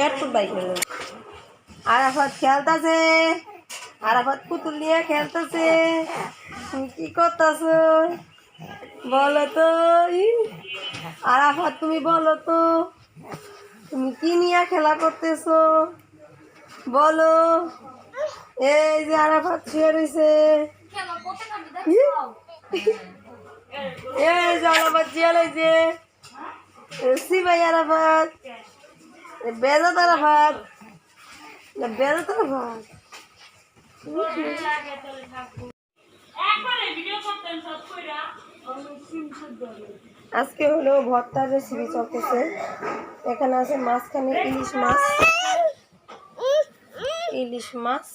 cat foot bike হলো আরাফাত খেলতেছে আরাফাত পুতুল নিয়ে খেলতেছে তুমি কি করতেছো বলো তো আরাফাত তুমি বলো তো তুমি কি নিয়ে খেলা করতেছো বলো এই যে আরাফাত শুয়ে রয়েছে এই যে আরাফাত জিয়ালাইছে সিবাই আরাফাত বেজাত আরাফাত বেজাত আরাফাত আজকে হলো ভর্তার রেসিপি চলতেছে এখানে আছে মাছখানে ইলিশ মাছ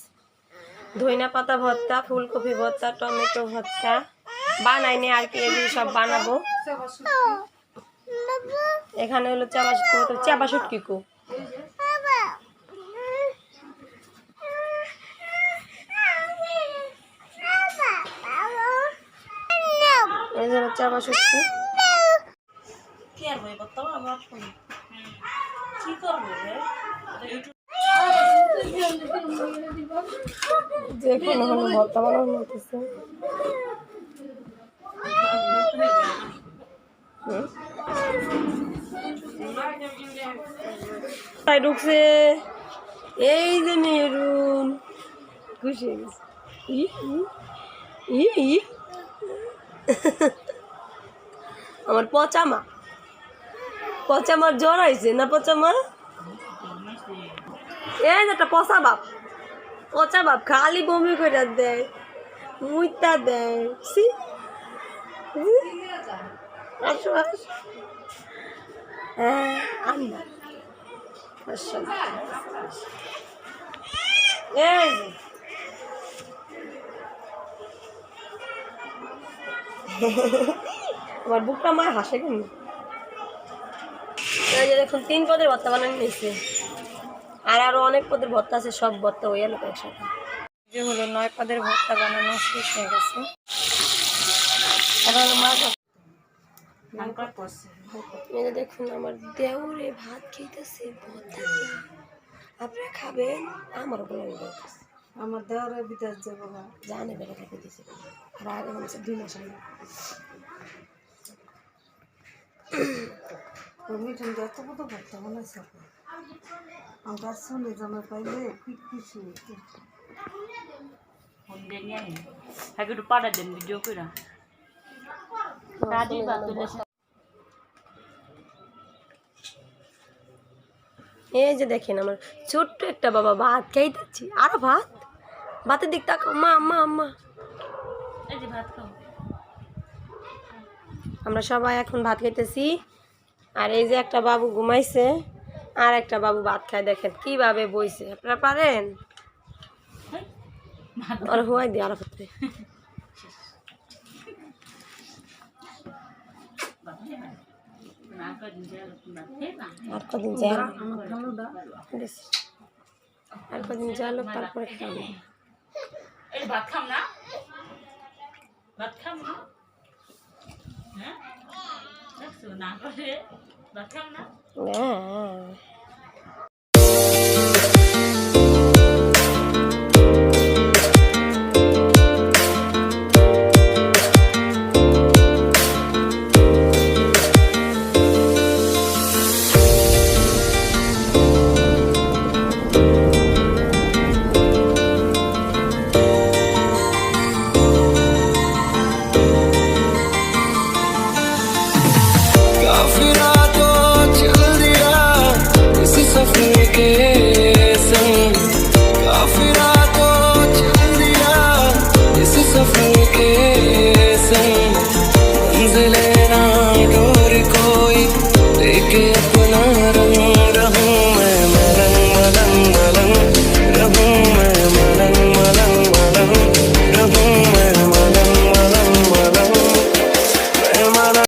ধইনা পাতা ভর্তা ফুলকপি ভর্তা টমেটো ভর্তা বানাইনি আর কি এগুলো সব বানাবো এখানে হলো চাপা শুটকি কো চাপা শুটকি যেখানে হলো ভর্তা বানানো হতেছে ঢুকছে এই যে মেরুন খুশি হয়ে গেছে আমার পচামার জ্বর আইছে না পচামা এই একটা পচা বাপ খালি বমি করে দেয় মুইতা দেয় আসো হ্যাঁ আন্না এই আমার বুকটা মায় হাসে কেন দেখুন 3 পদের ভর্তা বানানো নিয়েছে আর আরো অনেক পদের ভর্তা আছে সব ভর্তা হয়ে গেল একসাথে যে হলো 9 পদের ভর্তা বানানো শেষ হয়ে গেছে দেখুন আমার দেওরে ভাত খেতেছে ভর্তা আপনারা খাবেন আমারও বলে আমার দেওরে বিদেশ যাবো জানে বেড়ে খেতে দিয়েছে আর আগে হচ্ছে 2 মাস আগে মিঠুন এত কত ভর্তা বানাইছে আমরা শুনে জানা পাইলে খুশি একটু পাঠা দেন ভিডিও করে এই যে দেখেন আমার ছোট্ট একটা বাবা ভাত খাইতেছি আরো ভাতের দিক তাকাও মা আম্মা আমরা সবাই এখন ভাত খাইতেছি আর এই যে একটা বাবু ঘুমাইছে আর একটা বাবু ভাত খায় দেখেন কিভাবে বইছে আপনারা পারেন আর হুয়াই দি আরো করতে আর কদিন যালো তারপরে খাবো ভাত খাম না হ্যাঁ मंजिलें ना डोर कोई लेके